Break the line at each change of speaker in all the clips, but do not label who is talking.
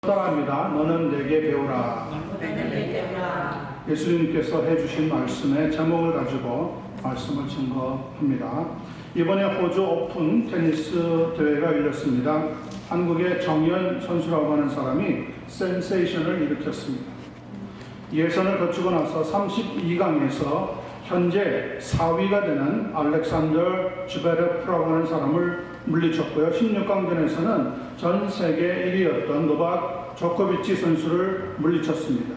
따라합니다. 너는 내게 배우라. 예수님께서 해주신 말씀의 제목을 가지고 말씀을 증거합니다. 이번에 호주 오픈 테니스 대회가 열렸습니다. 한국의 정연 선수라고 하는 사람이 센세이션을 일으켰습니다. 예선을 거치고 나서 32강에서 현재 4위가 되는 알렉산더 즈베레프라고 하는 사람을 물리쳤고요. 16강전에서는 전 세계 1위였던 노박 조코비치 선수를 물리쳤습니다.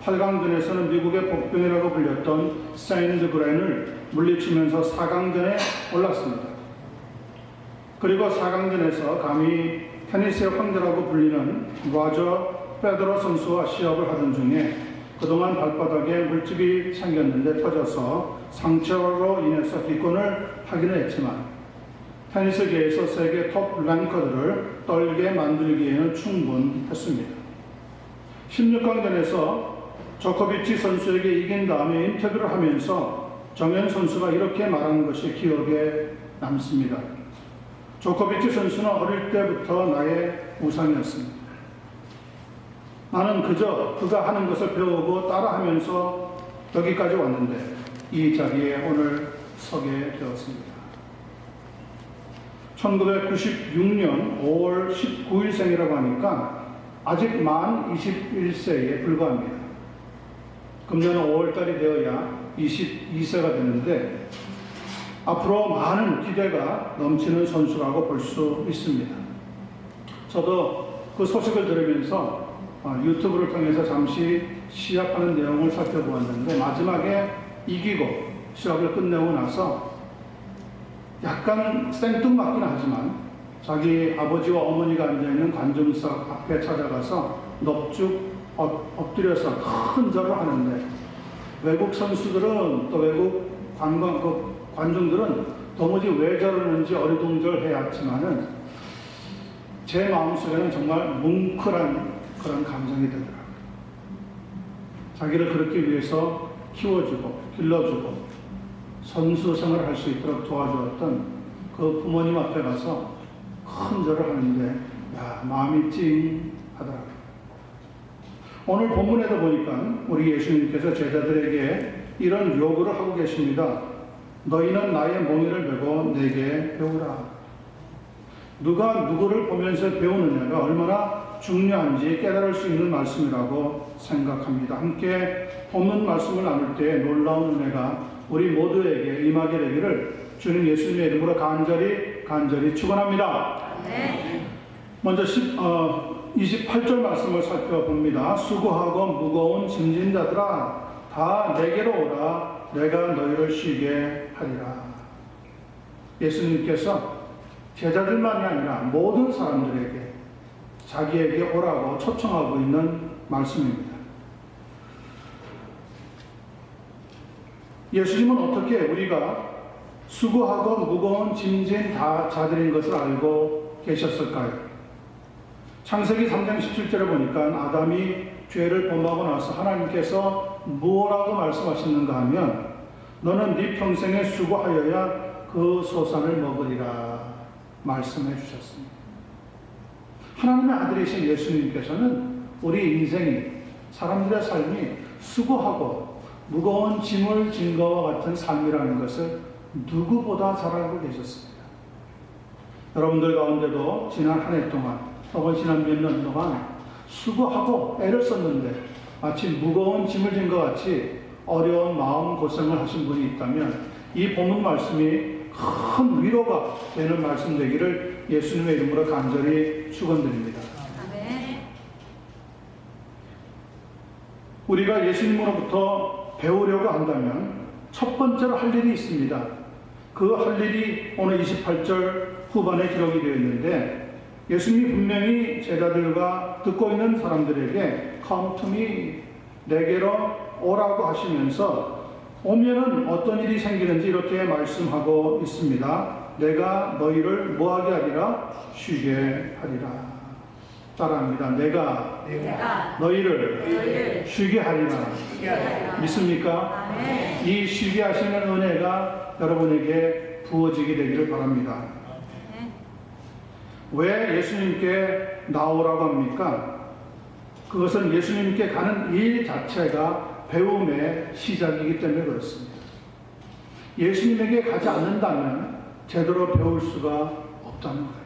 8강전에서는 미국의 복병이라고 불렸던 샌드그렌을 물리치면서 4강전에 올랐습니다. 그리고 4강전에서 감히 테니스의 황제라고 불리는 로저 페더러 선수와 시합을 하던 중에 그동안 발바닥에 물집이 생겼는데 터져서 상처로 인해서 기권을 하기는 했지만 테니스계에서 세계 톱 랭커들을 떨게 만들기에는 충분했습니다. 16강전에서 조코비치 선수에게 이긴 다음에 인터뷰를 하면서 정연 선수가 이렇게 말한 것이 기억에 남습니다. 조코비치 선수는 어릴 때부터 나의 우상이었습니다. 나는 그저 그가 하는 것을 배우고 따라하면서 여기까지 왔는데 이 자리에 오늘 서게 되었습니다. 1996년 5월 19일생이라고 하니까 아직 만 21세에 불과합니다. 금년 5월달이 되어야 22세가 되는데 앞으로 많은 기대가 넘치는 선수라고 볼 수 있습니다. 저도 그 소식을 들으면서 유튜브를 통해서 잠시 시합하는 내용을 살펴보았는데 마지막에 이기고 시합을 끝내고 나서 약간 생뚱맞긴 하지만 자기 아버지와 어머니가 앉아있는 관중석 앞에 찾아가서 넙죽 엎드려서 큰 절을 하는데 외국 선수들은 또 외국 관중들은 도무지 왜 저러는지 어리둥절해야 했지만은 제 마음속에는 정말 뭉클한 그런 감정이 들더라고요. 자기를 그렇게 위해서 키워주고 길러주고 선수 생활을 할 수 있도록 도와주었던 그 부모님 앞에 가서 큰 절을 하는데 마음이 찡하더라고요. 오늘 본문에도 보니까 우리 예수님께서 제자들에게 이런 요구를 하고 계십니다. 너희는 나의 몽에를 메고 내게 배우라. 누가 누구를 보면서 배우느냐가 얼마나 중요한지 깨달을 수 있는 말씀이라고 생각합니다. 함께 본문 말씀을 나눌 때 놀라운 은혜가 우리 모두에게 임하게 되기를 주님 예수님의 이름으로 간절히 축원합니다. 네. 먼저 28절 말씀을 살펴봅니다. 수고하고 무거운 짐진 자들아 다 내게로 오라. 내가 너희를 쉬게 하리라. 예수님께서 제자들만이 아니라 모든 사람들에게 자기에게 오라고 초청하고 있는 말씀입니다. 예수님은 어떻게 우리가 수고하고 무거운 짐진 자들인 것을 알고 계셨을까요? 창세기 3장 17절에 보니까 아담이 죄를 범하고 나서 하나님께서 무엇라고 말씀하셨는가 하면 너는 네 평생에 수고하여야 그 소산을 먹으리라 말씀해 주셨습니다. 하나님의 아들이신 예수님께서는 우리 인생이 사람들의 삶이 수고하고 무거운 짐을 진 것과 같은 삶이라는 것을 누구보다 잘 알고 계셨습니다. 여러분들 가운데도 지난 한 해 동안 혹은 지난 몇 년 동안 수고하고 애를 썼는데 마치 무거운 짐을 진 것 같이 어려운 마음 고생을 하신 분이 있다면 이 본문 말씀이 큰 위로가 되는 말씀 되기를 예수님의 이름으로 간절히 축원드립니다. 우리가 예수님으로부터 배우려고 한다면 첫 번째로 할 일이 있습니다. 그 할 일이 오늘 28절 후반에 기록이 되어 있는데 예수님이 분명히 제자들과 듣고 있는 사람들에게 Come to me, 내게로 오라고 하시면서 오면은 어떤 일이 생기는지 이렇게 말씀하고 있습니다. 내가 너희를 뭐하게 하리라? 쉬게 하리라. 따라합니다. 내가 너희를 쉬게 하리라. 믿습니까? 이 쉬게 하시는 은혜가 여러분에게 부어지게 되기를 바랍니다. 왜 예수님께 나오라고 합니까? 그것은 예수님께 가는 일 자체가 배움의 시작이기 때문에 그렇습니다. 예수님에게 가지 않는다면 제대로 배울 수가 없다는 거예요.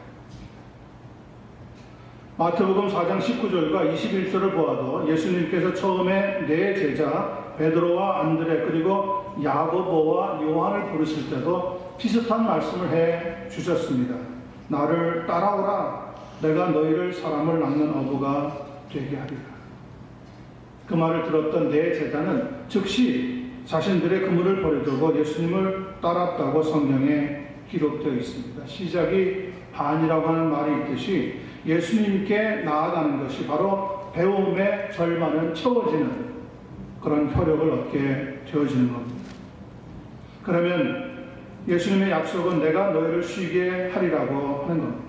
마태복음 4장 19절과 21절을 보아도 예수님께서 처음에 네 제자 베드로와 안드레 그리고 야고보와 요한을 부르실 때도 비슷한 말씀을 해 주셨습니다. 나를 따라오라. 내가 너희를 사람을 낳는 어부가 되게 하리라. 그 말을 들었던 네 제자는 즉시 자신들의 그물을 버려두고 예수님을 따랐다고 성경에 기록되어 있습니다. 시작이 반이라고 하는 말이 있듯이 예수님께 나아가는 것이 바로 배움의 절반은 채워지는 그런 효력을 얻게 되어지는 겁니다. 그러면 예수님의 약속은 내가 너희를 쉬게 하리라고 하는 겁니다.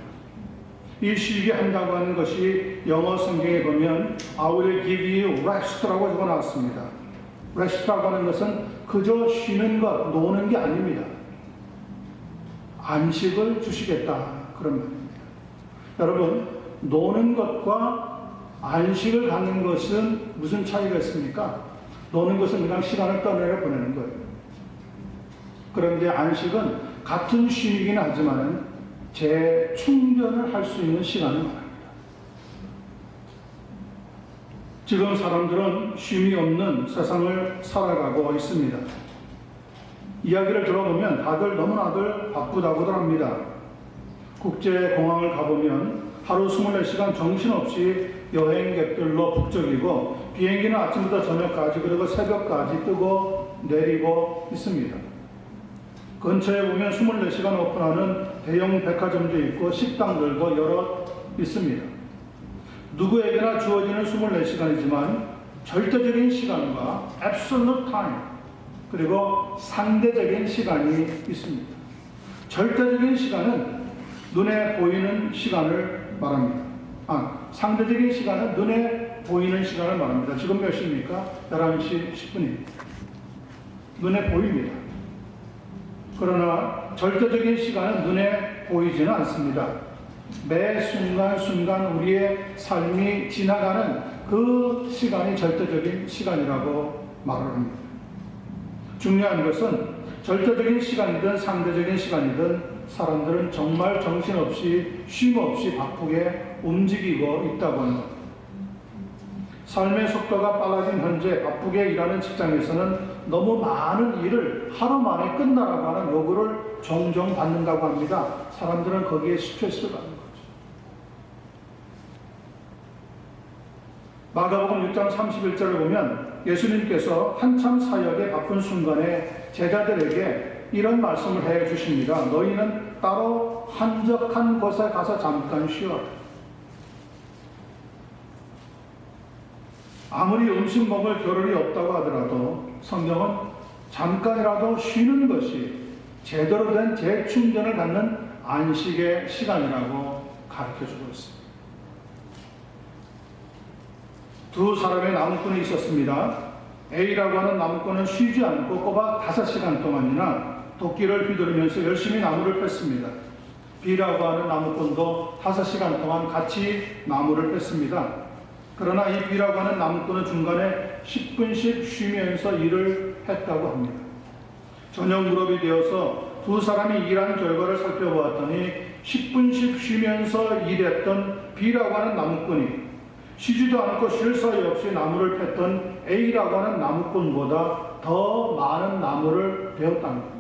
이 쉬게 한다고 하는 것이 영어 성경에 보면 I will give you rest라고 적어 놨습니다. rest라고 하는 것은 그저 쉬는 것, 노는 게 아닙니다. 안식을 주시겠다 그런 말입니다. 여러분, 노는 것과 안식을 갖는 것은 무슨 차이가 있습니까? 노는 것은 그냥 시간을 떠내려 보내는 거예요. 그런데 안식은 같은 쉼이긴 하지만 재충전을 할 수 있는 시간을 말합니다. 지금 사람들은 쉼이 없는 세상을 살아가고 있습니다. 이야기를 들어보면 다들 너무나들 바쁘다고들 합니다. 국제공항을 가보면 하루 24시간 정신없이 여행객들로 북적이고 비행기는 아침부터 저녁까지 그리고 새벽까지 뜨고 내리고 있습니다. 근처에 보면 24시간 오픈하는 대형 백화점도 있고 식당들도 여러 있습니다. 누구에게나 주어지는 24시간이지만 절대적인 시간과 absolute time 그리고 상대적인 시간이 있습니다. 절대적인 시간은 눈에 보이는 시간을 말합니다. 상대적인 시간은 눈에 보이는 시간을 말합니다. 지금 몇 시입니까? 11시 10분입니다. 눈에 보입니다. 그러나 절대적인 시간은 눈에 보이지는 않습니다. 매 순간순간 우리의 삶이 지나가는 그 시간이 절대적인 시간이라고 말을 합니다. 중요한 것은 절대적인 시간이든 상대적인 시간이든 사람들은 정말 정신없이 쉼없이 바쁘게 움직이고 있다고 하는 것. 삶의 속도가 빨라진 현재 바쁘게 일하는 직장에서는 너무 많은 일을 하루 만에 끝나라고 하는 요구를 종종 받는다고 합니다. 사람들은 거기에 스트레스를 받는 거죠. 마가복음 6장 31절을 보면 예수님께서 한참 사역에 바쁜 순간에 제자들에게 이런 말씀을 해 주십니다. 너희는 따로 한적한 곳에 가서 잠깐 쉬어라. 아무리 음식 먹을 겨를이 없다고 하더라도 성경은 잠깐이라도 쉬는 것이 제대로 된 재충전을 갖는 안식의 시간이라고 가르쳐주고 있습니다. 두 사람의 나무꾼이 있었습니다. A라고 하는 나무꾼은 쉬지 않고 꼬박 5시간 동안이나 도끼를 휘두르면서 열심히 나무를 뺐습니다. B라고 하는 나무꾼도 5시간 동안 같이 나무를 뺐습니다. 그러나 이 B라고 하는 나무꾼은 중간에 10분씩 쉬면서 일을 했다고 합니다. 저녁 무렵이 되어서 두 사람이 일한 결과를 살펴보았더니 10분씩 쉬면서 일했던 B라고 하는 나무꾼이 쉬지도 않고 쉴 사이 없이 나무를 팼던 A라고 하는 나무꾼보다 더 많은 나무를 베었다는 겁니다.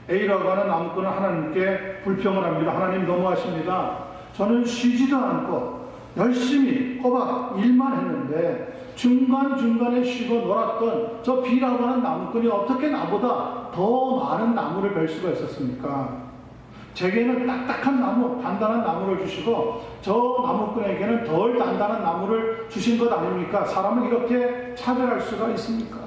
A라고 하는 나무꾼은 하나님께 불평을 합니다. 하나님 너무하십니다. 저는 쉬지도 않고 열심히 꼬박 일만 했는데 중간중간에 쉬고 놀았던 저 B라고 하는 나무꾼이 어떻게 나보다 더 많은 나무를 벨 수가 있었습니까? 제게는 딱딱한 나무, 단단한 나무를 주시고 저 나무꾼에게는 덜 단단한 나무를 주신 것 아닙니까? 사람을 이렇게 차별할 수가 있습니까?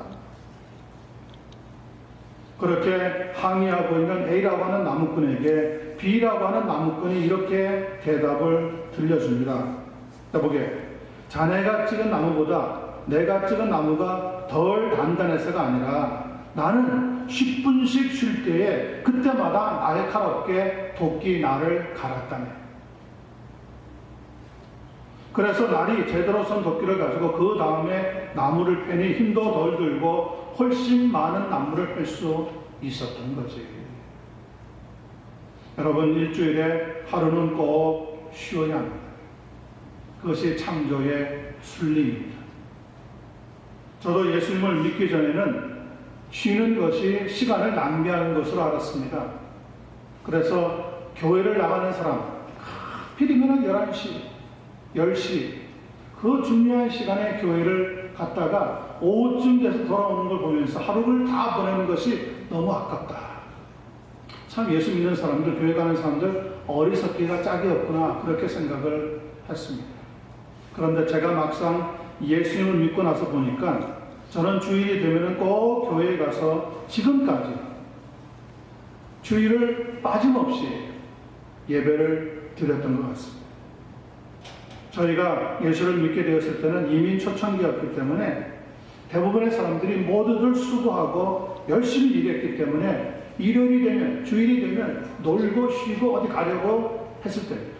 그렇게 항의하고 있는 A라고 하는 나무꾼에게 B라고 하는 나무꾼이 이렇게 대답을 들려줍니다. 보게, 자네가 찍은 나무보다 내가 찍은 나무가 덜 단단해서가 아니라 나는 10분씩 쉴 때에 그때마다 날카롭게 도끼 날을 갈았다네. 그래서 날이 제대로 선 도끼를 가지고 그 다음에 나무를 패니 힘도 덜 들고 훨씬 많은 나무를 팰 수 있었던 거지. 여러분, 일주일에 하루는 꼭 쉬어야 합니다. 그것이 창조의 순리입니다. 저도 예수님을 믿기 전에는 쉬는 것이 시간을 낭비하는 것으로 알았습니다. 그래서 교회를 나가는 사람, 하필이면 11시, 10시, 그 중요한 시간에 교회를 갔다가 오후쯤 돼서 돌아오는 걸 보면서 하루를 다 보내는 것이 너무 아깝다. 참 예수 믿는 사람들, 교회 가는 사람들 어리석기가 짝이 없구나, 그렇게 생각을 했습니다. 그런데 제가 막상 예수님을 믿고 나서 보니까 저는 주일이 되면 꼭 교회에 가서 지금까지 주일을 빠짐없이 예배를 드렸던 것 같습니다. 저희가 예수를 믿게 되었을 때는 이민 초창기였기 때문에 대부분의 사람들이 모두들 수고하고 열심히 일했기 때문에 일요일이 되면, 주일이 되면 놀고 쉬고 어디 가려고 했을 때입니다.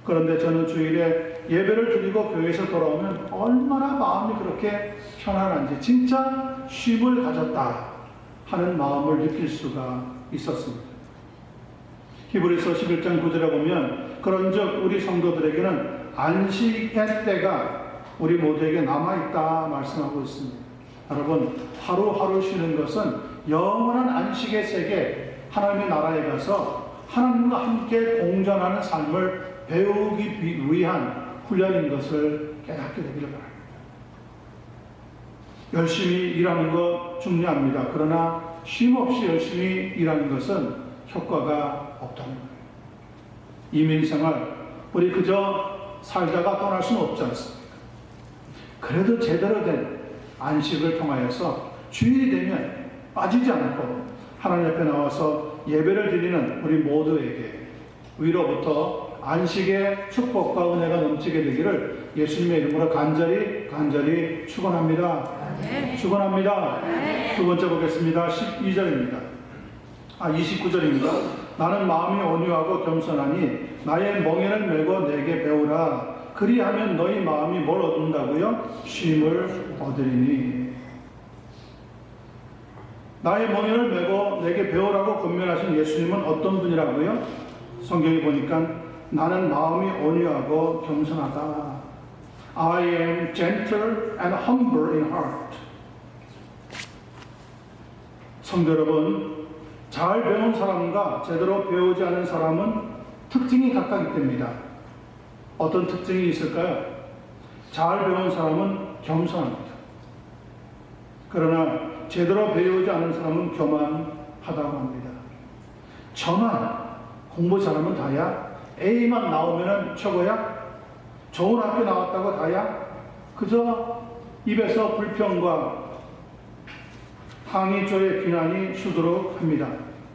그런데 저는 주일에 예배를 드리고 교회에서 돌아오면 얼마나 마음이 그렇게 편안한지, 진짜 쉼을 가졌다 하는 마음을 느낄 수가 있었습니다. 히브리서 11장 9절에 보면 그런즉 우리 성도들에게는 안식의 때가 우리 모두에게 남아있다 말씀하고 있습니다. 여러분, 하루하루 쉬는 것은 영원한 안식의 세계, 하나님의 나라에 가서 하나님과 함께 공존하는 삶을 배우기 위한 훈련인 것을 깨닫게 되기를 바랍니다. 열심히 일하는 것 중요합니다. 그러나 쉼 없이 열심히 일하는 것은 효과가 없다는 거예요. 이민생활, 우리 그저 살다가 떠날 수는 없지 않습니까? 그래도 제대로 된 안식을 통하여서 주일이 되면 빠지지 않고 하나님 앞에 나와서 예배를 드리는 우리 모두에게 위로부터 안식의 축복과 은혜가 넘치게 되기를 예수님의 이름으로 간절히 축원합니다. 축원합니다. 두 번째 보겠습니다. 29절입니다. 나는 마음이 온유하고 겸손하니 나의 멍에를 메고 내게 배우라. 그리하면 너희 마음이 뭘 얻는다고요? 쉼을 얻으리니. 나의 멍에를 메고 내게 배우라고 권면하신 예수님은 어떤 분이라고요? 성경에 보니까 나는 마음이 온유하고 겸손하다. I am gentle and humble in heart. 성도 여러분, 잘 배운 사람과 제대로 배우지 않은 사람은 특징이 각각 있답니다. 어떤 특징이 있을까요? 잘 배운 사람은 겸손합니다. 그러나 제대로 배우지 않은 사람은 교만하다고 합니다. 저만 공부 잘하면 다야? A만 나오면 최고야? 좋은 학교 나왔다고 다야? 그저 입에서 불평과 항의조의 비난이 수두룩합니다.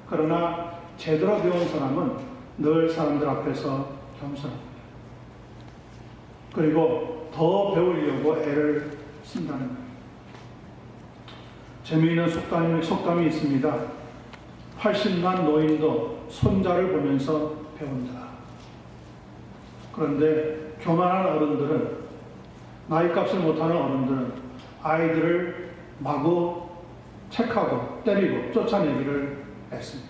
그러나 제대로 배운 사람은 늘 사람들 앞에서 겸손합니다. 그리고 더 배우려고 애를 쓴다는 거예요. 재미있는 속담이 있습니다. 80만 노인도 손자를 보면서 배운다. 그런데 교만한 어른들은, 나이값을 못하는 어른들은 아이들을 마구 책하고 때리고 쫓아내기를 했습니다.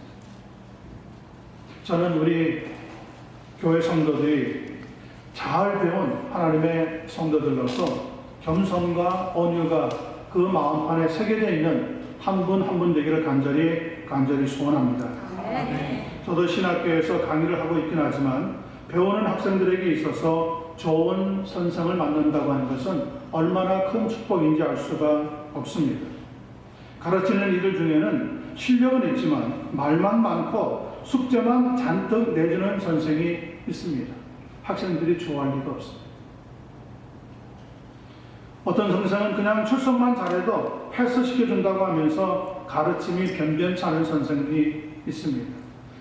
저는 우리 교회 성도들이 잘 배운 하나님의 성도들로서 겸손과 온유가 그 마음 안에 새겨져 있는 한 분 한 분 되기를 간절히 소원합니다. 저도 신학교에서 강의를 하고 있긴 하지만 배우는 학생들에게 있어서 좋은 선생을 만난다고 하는 것은 얼마나 큰 축복인지 알 수가 없습니다. 가르치는 이들 중에는 실력은 있지만 말만 많고 숙제만 잔뜩 내주는 선생이 있습니다. 학생들이 좋아할 리가 없습니다. 어떤 선생은 그냥 출석만 잘해도 패스시켜준다고 하면서 가르침이 변변치 않은 선생이 있습니다.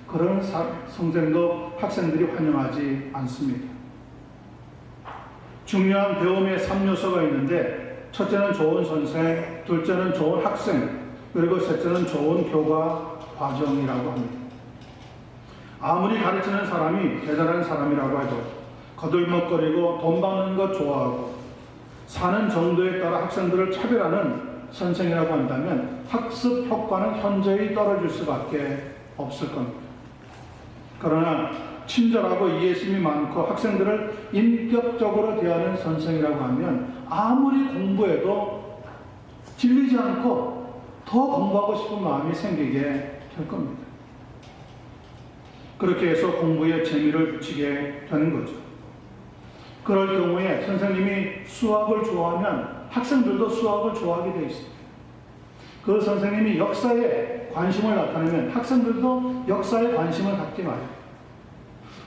그런 선생도 학생들이 환영하지 않습니다. 중요한 배움의 3요소가 있는데 첫째는 좋은 선생, 둘째는 좋은 학생, 그리고 셋째는 좋은 교과 과정이라고 합니다. 아무리 가르치는 사람이 대단한 사람이라고 해도 거들먹거리고 돈 받는 것 좋아하고 사는 정도에 따라 학생들을 차별하는 선생이라고 한다면 학습 효과는 현저히 떨어질 수밖에 없을 겁니다. 그러나 친절하고 이해심이 많고 학생들을 인격적으로 대하는 선생이라고 하면 아무리 공부해도 질리지 않고 더 공부하고 싶은 마음이 생기게 될 겁니다. 그렇게 해서 공부에 재미를 붙이게 되는 거죠. 그럴 경우에 선생님이 수학을 좋아하면 학생들도 수학을 좋아하게 되어 있습니다. 그 선생님이 역사에 관심을 나타내면 학생들도 역사에 관심을 갖게 마련입니다.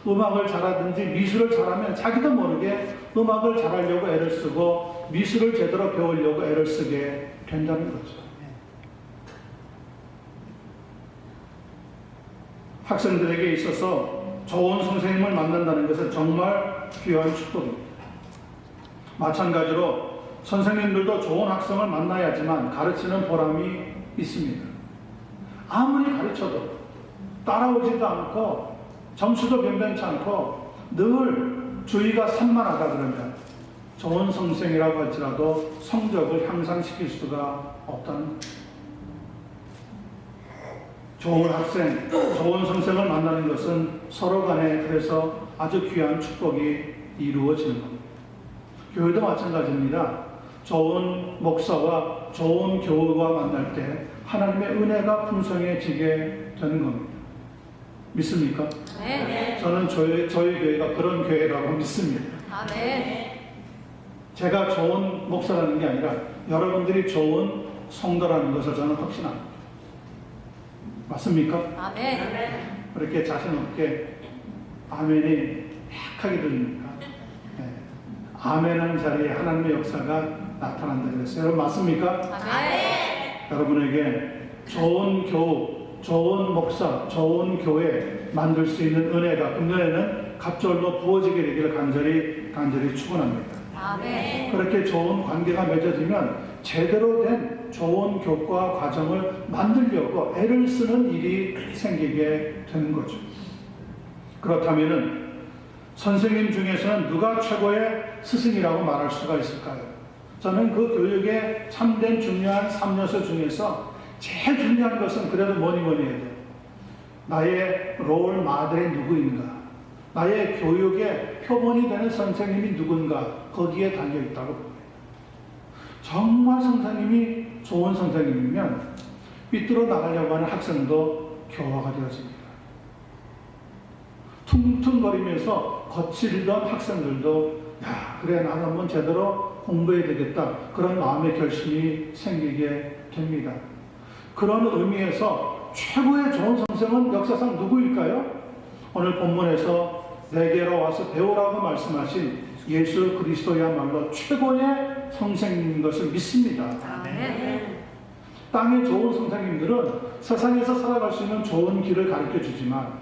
음악을 잘하든지 미술을 잘하면 자기도 모르게 음악을 잘하려고 애를 쓰고 미술을 제대로 배우려고 애를 쓰게 된다는 거죠. 학생들에게 있어서 좋은 선생님을 만난다는 것은 정말 귀한 축복입니다. 마찬가지로 선생님들도 좋은 학생을 만나야지만 가르치는 보람이 있습니다. 아무리 가르쳐도 따라오지도 않고 점수도 변변치 않고 늘 주의가 산만하다 그러면 좋은 선생이라고 할지라도 성적을 향상시킬 수가 없다는 거예요. 좋은 학생, 좋은 선생을 만나는 것은 서로 간에 그래서 아주 귀한 축복이 이루어지는 겁니다. 교회도 마찬가지입니다. 좋은 목사와 좋은 교우가 만날 때 하나님의 은혜가 풍성해지게 되는 겁니다. 믿습니까?
네.
저는 저희 교회가 그런 교회라고 믿습니다.
네.
제가 좋은 목사라는 게 아니라 여러분들이 좋은 성도라는 것을 저는 확신합니다. 맞습니까?
네.
그렇게 자신 없게 아멘이 약하게 들립니까? 네. 아멘하는 자리에 하나님의 역사가 나타난다 그랬어요. 여러분 맞습니까?
네.
여러분에게 좋은 교우, 좋은 목사, 좋은 교회 만들 수 있는 은혜가 금년에는 갑절로 부어지게 되기를 간절히 축원합니다.
네.
그렇게 좋은 관계가 맺어지면 제대로 된 좋은 교과 과정을 만들려고 애를 쓰는 일이 생기게 되는 거죠. 그렇다면은 선생님 중에서는 누가 최고의 스승이라고 말할 수가 있을까요? 저는 그 교육의 참된 중요한 3요소 중에서 제일 중요한 것은 그래도 뭐니 해야 돼요. 나의 롤 모델이 누구인가? 나의 교육의 표본이 되는 선생님이 누군가? 거기에 달려있다고 봅니다. 정말 선생님이 좋은 선생님이면 삐뚤어 나가려고 하는 학생도 교화가 되어집니다. 퉁퉁거리면서 거칠던 학생들도 야 그래 나는 한번 제대로 공부해야 되겠다 그런 마음의 결심이 생기게 됩니다. 그런 의미에서 최고의 좋은 선생은 역사상 누구일까요? 오늘 본문에서 내게로 와서 배우라고 말씀하신 예수 그리스도야말로 최고의 선생님인 것을 믿습니다. 땅의 좋은 선생님들은 세상에서 살아갈 수 있는 좋은 길을 가르쳐 주지만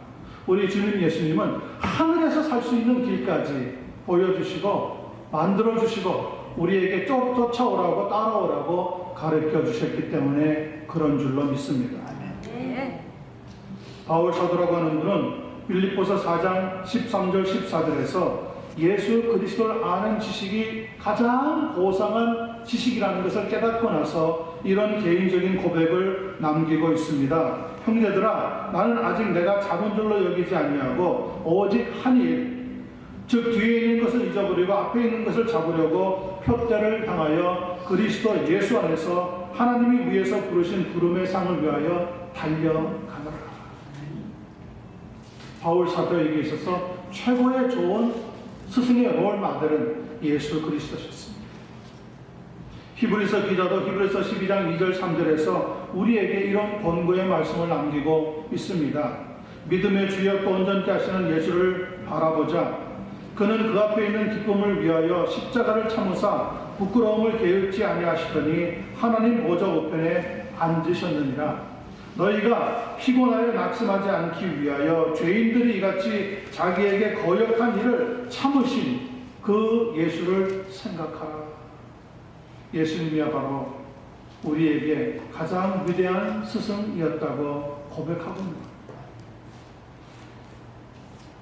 우리 주님 예수님은 하늘에서 살 수 있는 길까지 보여주시고 만들어주시고 우리에게 쫓아오라고 따라오라고 가르쳐 주셨기 때문에 그런 줄로 믿습니다. 바울 사도라고 하는 분은 빌립보서 4장 13절 14절에서 예수 그리스도를 아는 지식이 가장 고상한 지식이라는 것을 깨닫고 나서 이런 개인적인 고백을 남기고 있습니다. 형제들아 나는 아직 내가 잡은 줄로 여기지 아니하고 오직 한 일 즉 뒤에 있는 것을 잊어버리고 앞에 있는 것을 잡으려고 표대를 향하여 그리스도 예수 안에서 하나님이 위에서 부르신 부름의 상을 위하여 달려가노라. 바울 사도에게 있어서 최고의 좋은 스승의 롤 모델은 예수 그리스도셨습니다. 히브리서 기자도 히브리서 12장 2절 3절에서 우리에게 이런 권고의 말씀을 남기고 있습니다. 믿음의 주역과 온전케 하시는 예수를 바라보자. 그는 그 앞에 있는 기쁨을 위하여 십자가를 참으사 부끄러움을 게으르지 아니하시더니 하나님 보좌 우편에 앉으셨느니라. 너희가 피곤하여 낙심하지 않기 위하여 죄인들이 이같이 자기에게 거역한 일을 참으신 그 예수를 생각하라. 예수님이야 바로 우리에게 가장 위대한 스승이었다고 고백하고 있는 겁니다.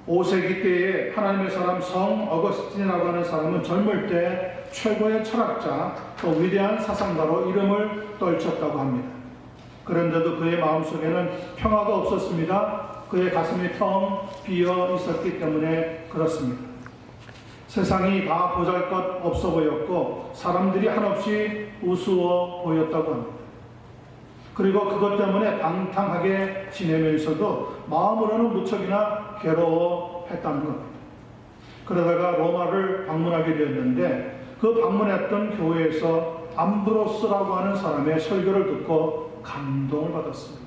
5세기 때에 하나님의 사람 성 어거스틴이라고 하는 사람은 젊을 때 최고의 철학자 또 위대한 사상가로 이름을 떨쳤다고 합니다. 그런데도 그의 마음속에는 평화가 없었습니다. 그의 가슴이 텅 비어 있었기 때문에 그렇습니다. 세상이 다 보잘것 없어 보였고 사람들이 한없이 우스워 보였다고 합니다. 그리고 그것 때문에 방탕하게 지내면서도 마음으로는 무척이나 괴로워했다는 겁니다. 그러다가 로마를 방문하게 되었는데 그 방문했던 교회에서 암브로스라고 하는 사람의 설교를 듣고 감동을 받았습니다.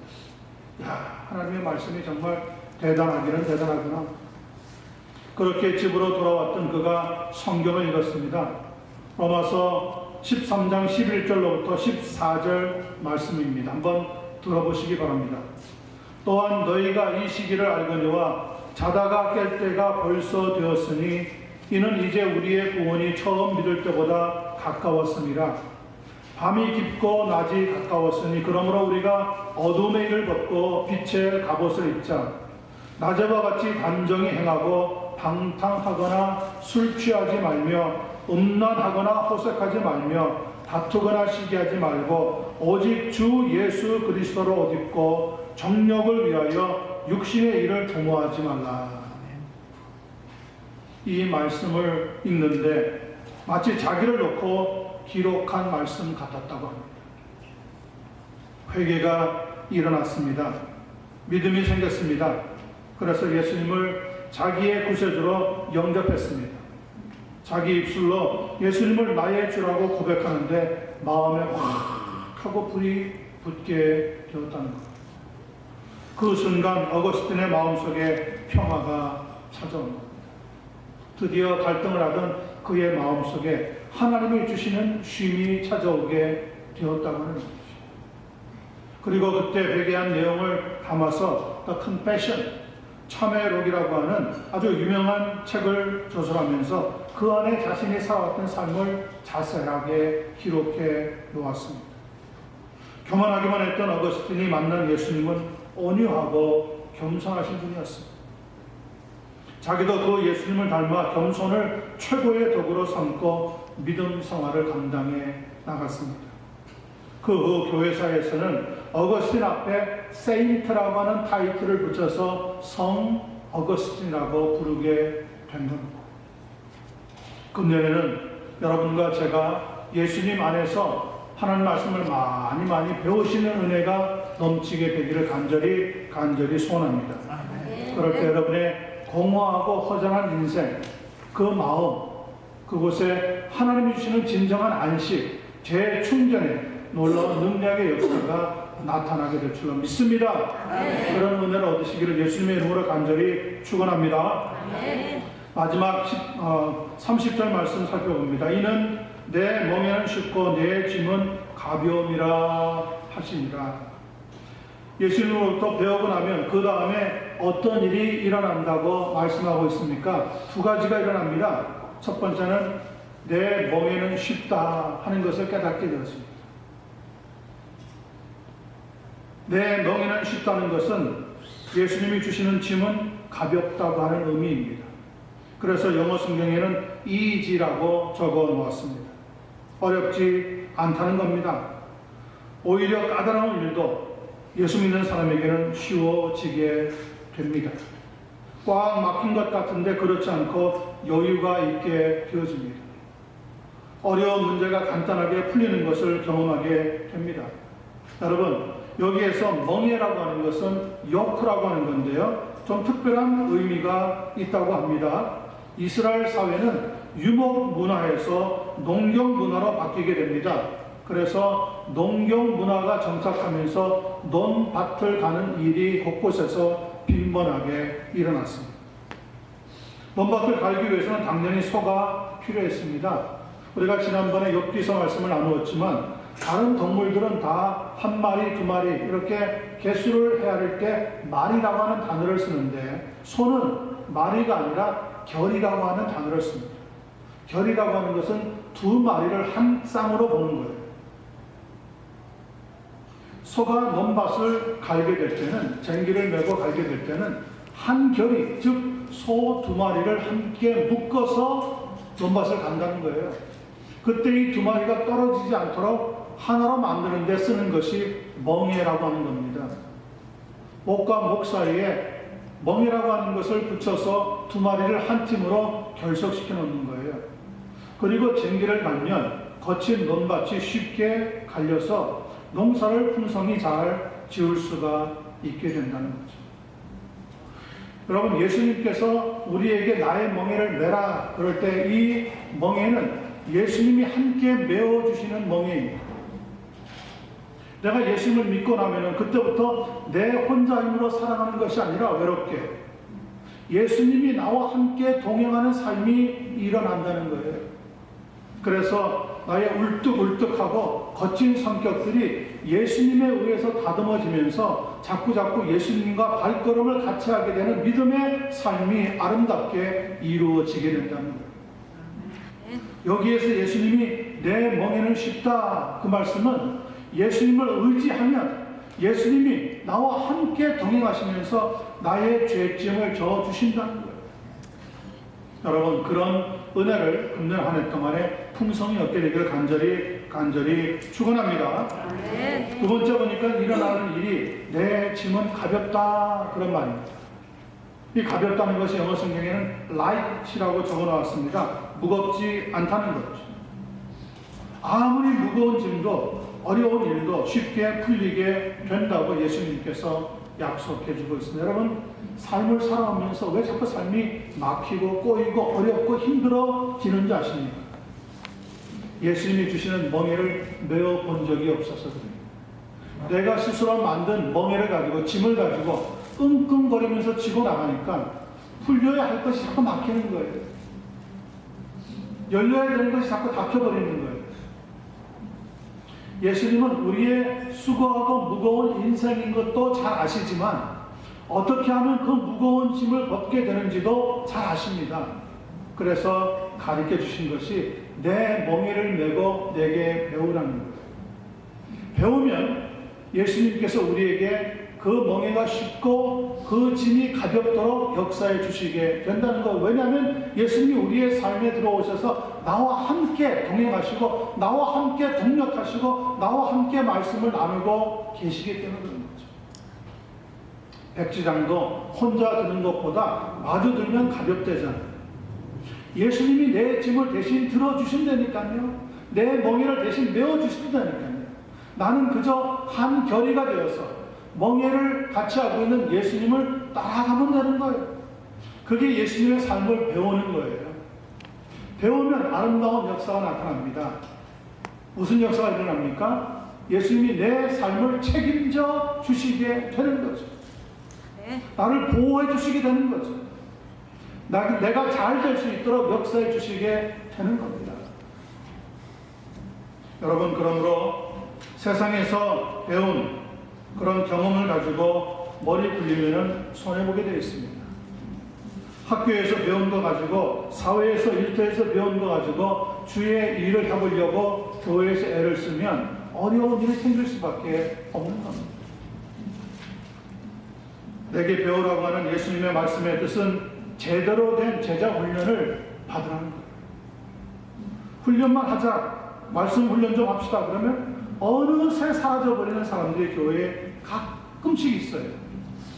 야, 하나님의 말씀이 정말 대단하기는 대단하구나. 그렇게 집으로 돌아왔던 그가 성경을 읽었습니다. 로마서 13장 11절로부터 14절 말씀입니다. 한번 들어보시기 바랍니다. 또한 너희가 이 시기를 알거니와 자다가 깰 때가 벌써 되었으니 이는 이제 우리의 구원이 처음 믿을 때보다 가까웠음이라. 밤이 깊고 낮이 가까웠으니 그러므로 우리가 어둠의 일을 벗고 빛의 갑옷을 입자. 낮에와 같이 단정히 행하고 방탕하거나 술 취하지 말며 음란하거나 호색하지 말며 다투거나 시기하지 말고 오직 주 예수 그리스도를 옷 입고 정욕을 위하여 육신의 일을 도모하지 말라. 이 말씀을 읽는데 마치 자기를 놓고 기록한 말씀 같았다고 합니다. 회개가 일어났습니다. 믿음이 생겼습니다. 그래서 예수님을 자기의 구세주로 영접했습니다. 자기 입술로 예수님을 나의 주라고 고백하는데 마음에 확 하고 불이 붙게 되었다는 것. 그 순간 어거스틴의 마음속에 평화가 찾아온 겁니다. 드디어 갈등을 하던 그의 마음속에 하나님이 주시는 쉼이 찾아오게 되었다고 하는 것이죠. 그리고 그때 회개한 내용을 담아서 The Confession, 참회록이라고 하는 아주 유명한 책을 저술하면서 그 안에 자신이 살아왔던 삶을 자세하게 기록해 놓았습니다. 교만하기만 했던 어거스틴이 만난 예수님은 온유하고 겸손하신 분이었습니다. 자기도 그 예수님을 닮아 겸손을 최고의 덕으로 삼고 믿음 생활을 감당해 나갔습니다. 그 후 교회사에서는 어거스틴 앞에 세인트라고 하는 타이틀을 붙여서 성 어거스틴이라고 부르게 된 겁니다. 금년에는 여러분과 제가 예수님 안에서 하나님 말씀을 많이 배우시는 은혜가 넘치게 되기를 간절히 소원합니다. 그럴 때 여러분의 공허하고 허전한 인생, 그 마음, 그곳에 하나님이 주시는 진정한 안식, 재충전의 놀라운 능력의 역사가 나타나게 될 줄로 믿습니다. 그런 은혜를 얻으시기를 예수님의 이름으로 간절히 축원합니다. 마지막 30절 말씀 살펴봅니다. 이는 내 멍에는 쉽고 내 짐은 가벼움이라 하시니라. 예수님으로부터 배우고 나면 그 다음에 어떤 일이 일어난다고 말씀하고 있습니까? 두 가지가 일어납니다. 첫 번째는 내 멍에는 쉽다 하는 것을 깨닫게 되었습니다. 내 멍에는 쉽다는 것은 예수님이 주시는 짐은 가볍다고 하는 의미입니다. 그래서 영어 성경에는 easy라고 적어 놓았습니다. 어렵지 않다는 겁니다. 오히려 까다로운 일도 예수 믿는 사람에게는 쉬워지게 됩니다. 꽉 막힌 것 같은데 그렇지 않고 여유가 있게 되어집니다. 어려운 문제가 간단하게 풀리는 것을 경험하게 됩니다. 여러분, 여기에서 멍에라고 하는 것은 요크라고 하는 건데요. 좀 특별한 의미가 있다고 합니다. 이스라엘 사회는 유목 문화에서 농경 문화로 바뀌게 됩니다. 그래서 농경 문화가 정착하면서 논밭을 가는 일이 곳곳에서 빈번하게 일어났습니다. 논밭을 갈기 위해서는 당연히 소가 필요했습니다. 우리가 지난번에 욥기서 말씀을 나누었지만 다른 동물들은 다 한 마리, 두 마리 이렇게 개수를 헤아릴 때 마리라고 하는 단어를 쓰는데 소는 마리가 아니라 결이라고 하는 단어를 씁니다. 결이라고 하는 것은 두 마리를 한 쌍으로 보는 거예요. 소가 논밭을 갈게 될 때는, 쟁기를 메고 갈게 될 때는 한 결이, 즉 소 두 마리를 함께 묶어서 논밭을 간다는 거예요. 그때 이 두 마리가 떨어지지 않도록 하나로 만드는 데 쓰는 것이 멍에라고 하는 겁니다. 목과 목 사이에 멍이라고 하는 것을 붙여서 두 마리를 한 팀으로 결속시켜 놓는 거예요. 그리고 쟁기를 갈면 거친 논밭이 쉽게 갈려서 농사를 풍성히 잘 지을 수가 있게 된다는 거죠. 여러분, 예수님께서 우리에게 나의 멍에를 메라 그럴 때 이 멍에는 예수님이 함께 메어주시는 멍에입니다. 내가 예수님을 믿고 나면은 그때부터 내 혼자 힘으로 살아가는 것이 아니라 외롭게 예수님이 나와 함께 동행하는 삶이 일어난다는 거예요. 그래서 나의 울뚝울뚝하고 거친 성격들이 예수님에 의해서 다듬어지면서 자꾸자꾸 예수님과 발걸음을 같이 하게 되는 믿음의 삶이 아름답게 이루어지게 된다는 거예요. 여기에서 예수님이 내 멍에는 쉽다 그 말씀은 예수님을 의지하면 예수님이 나와 함께 동행하시면서 나의 죄짐을 져주신다는 거예요. 여러분, 그런 은혜를 금년 한 해 동안에 풍성히 얻게 되기를 간절히 축원합니다. 두 번째 보니까 일어나는 일이 내 짐은 가볍다 그런 말입니다. 이 가볍다는 것이 영어 성경에는 light이라고 적어 나왔습니다. 무겁지 않다는 거죠. 아무리 무거운 짐도 어려운 일도 쉽게 풀리게 된다고 예수님께서 약속해 주고 있습니다. 여러분, 삶을 살아오면서 왜 자꾸 삶이 막히고 꼬이고 어렵고 힘들어지는지 아십니까? 예수님이 주시는 멍에를 메어 본 적이 없어서 그래요. 내가 스스로 만든 멍에를 가지고 짐을 가지고 끙끙거리면서 지고 나가니까 풀려야 할 것이 자꾸 막히는 거예요. 열려야 되는 것이 자꾸 닫혀버리는 거예요. 예수님은 우리의 수고하고 무거운 인생인 것도 잘 아시지만 어떻게 하면 그 무거운 짐을 벗게 되는지도 잘 아십니다. 그래서 가르쳐 주신 것이 내 멍에를 메고 내게 배우라는 거예요. 배우면 예수님께서 우리에게 그 멍에가 쉽고 그 짐이 가볍도록 역사해 주시게 된다는 거. 왜냐하면 예수님이 우리의 삶에 들어오셔서 나와 함께 동행하시고 나와 함께 동력하시고 나와 함께 말씀을 나누고 계시기 때문에 그런 거죠. 백지장도 혼자 드는 것보다 마주 들면 가볍대잖아요. 예수님이 내 짐을 대신 들어주신다니까요. 내 멍에를 대신 메어주신다니까요. 나는 그저 한 결의가 되어서 멍에를 같이 하고 있는 예수님을 따라가면 되는 거예요. 그게 예수님의 삶을 배우는 거예요. 배우면 아름다운 역사가 나타납니다. 무슨 역사가 일어납니까? 예수님이 내 삶을 책임져 주시게 되는 거죠. 나를 보호해 주시게 되는 거죠. 내가 잘 될 수 있도록 역사해 주시게 되는 겁니다. 여러분, 그러므로 세상에서 배운 그런 경험을 가지고 머리 굴리면 손해보게 되어 있습니다. 학교에서 배운 거 가지고, 사회에서 일터에서 배운 거 가지고 주의 일을 해보려고 교회에서 애를 쓰면 어려운 일이 생길 수밖에 없는 겁니다. 내게 배우라고 하는 예수님의 말씀의 뜻은 제대로 된 제자 훈련을 받으라는 거예요. 훈련만 하자, 말씀 훈련 좀 합시다 그러면 어느새 사라져버리는 사람들이 교회에 가끔씩 있어요.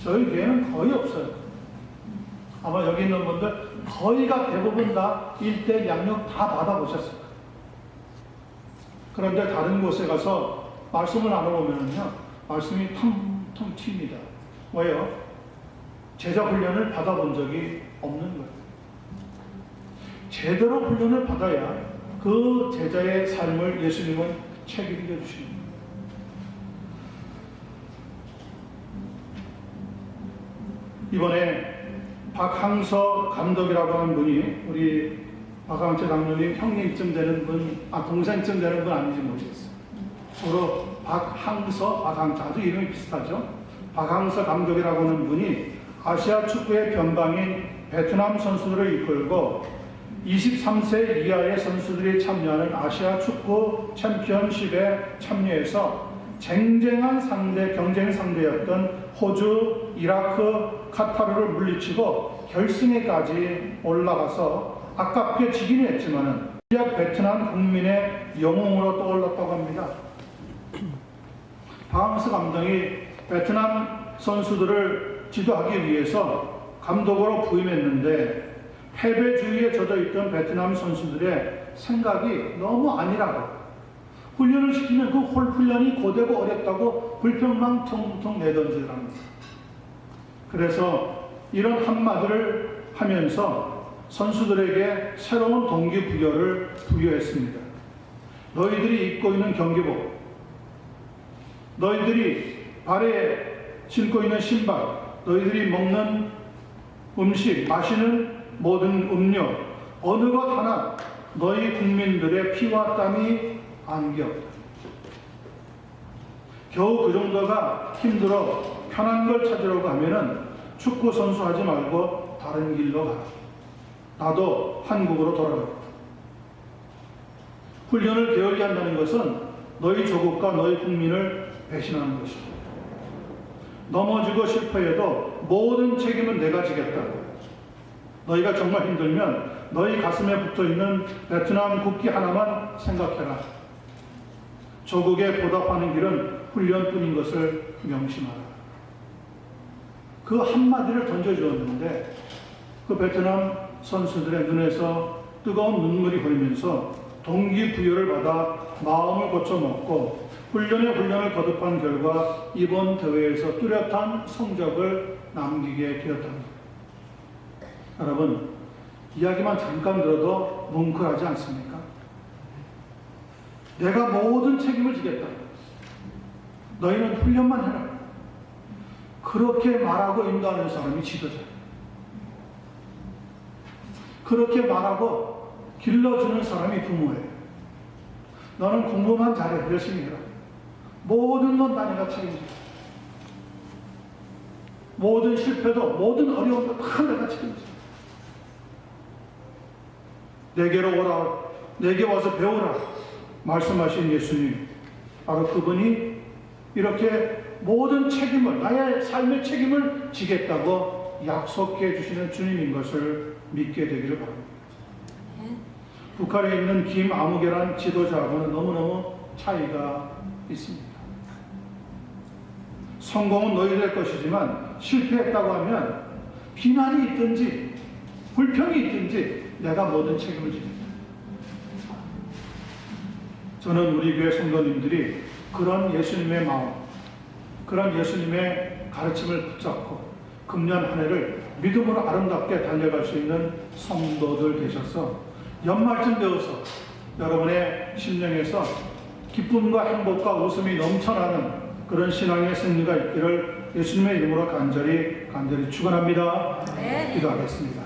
저희 교회는 거의 없어요. 아마 여기 있는 분들 거의가 대부분 다 1대 양육 다 받아보셨을 거예요. 그런데 다른 곳에 가서 말씀을 나눠보면요, 말씀이 텅텅 튑니다. 왜요? 제자 훈련을 받아본 적이 없는 거예요. 제대로 훈련을 받아야 그 제자의 삶을 예수님은 책임져 주시는 거예요. 이번에 박항서 감독이라고 하는 분이, 우리 박항철 장로님 형님쯤 되는 분, 동생쯤 되는 분 아닌지 모르겠어요. 서로 박항서, 박항철, 아주 이름이 비슷하죠. 박항서 감독이라고 하는 분이 아시아 축구의 변방인 베트남 선수들을 이끌고 23세 이하의 선수들이 참여하는 아시아 축구 챔피언십에 참여해서 쟁쟁한 경쟁 상대였던 호주, 이라크, 카타르를 물리치고 결승에까지 올라가서 아깝게 지긴 했지만은 베트남 국민의 영웅으로 떠올랐다고 합니다. 바항스 감독이 베트남 선수들을 지도하기 위해서 감독으로 부임했는데 패배주의에 젖어있던 베트남 선수들의 생각이 너무 아니라고, 훈련을 시키면 그 훈련이 고되고 어렵다고 불평만 퉁퉁 내던지랍니다. 그래서 이런 한마디를 하면서 선수들에게 새로운 동기부여를 부여했습니다. 너희들이 입고 있는 경기복, 너희들이 발에 신고 있는 신발, 너희들이 먹는 음식, 마시는 모든 음료, 어느 것 하나 너희 국민들의 피와 땀이 안겼다. 겨우 그 정도가 힘들어 편한 걸 찾으려고 하면은 축구 선수 하지 말고 다른 길로 가라. 나도 한국으로 돌아가겠다. 훈련을 게을리 한다는 것은 너희 조국과 너희 국민을 배신하는 것이다. 넘어지고 실패해도 모든 책임은 내가 지겠다. 너희가 정말 힘들면 너희 가슴에 붙어있는 베트남 국기 하나만 생각해라. 조국에 보답하는 길은 훈련뿐인 것을 명심하라. 그 한마디를 던져주었는데 그 베트남 선수들의 눈에서 뜨거운 눈물이 흐르면서 동기부여를 받아 마음을 고쳐먹고 훈련을 거듭한 결과 이번 대회에서 뚜렷한 성적을 남기게 되었답니다. 여러분, 이야기만 잠깐 들어도 뭉클하지 않습니까? 내가 모든 책임을 지겠다. 너희는 훈련만 해라. 그렇게 말하고 인도하는 사람이 지도자예요. 그렇게 말하고 길러주는 사람이 부모예요. 너는 공부만 잘해. 열심히 해라. 모든 건 다 내가 책임지고, 모든 실패도, 모든 어려움도 다 내가 책임지고, 내게로 오라, 내게 와서 배우라 말씀하신 예수님, 바로 그분이 이렇게 모든 책임을, 나의 삶의 책임을 지겠다고 약속해 주시는 주님인 것을 믿게 되기를 바랍니다. 북한에 있는 김아무개란 지도자하고는 너무너무 차이가 있습니다. 성공은 너희들의 것이지만 실패했다고 하면 비난이 있든지 불평이 있든지 내가 모든 책임을 지겠다. 저는 우리 교회 성도님들이 그런 예수님의 마음, 그런 예수님의 가르침을 붙잡고 금년 한 해를 믿음으로 아름답게 달려갈 수 있는 성도들 되셔서 연말쯤 되어서 여러분의 심령에서 기쁨과 행복과 웃음이 넘쳐나는 그런 신앙의 승리가 있기를 예수님의 이름으로 간절히 축원합니다.
네.
기도하겠습니다.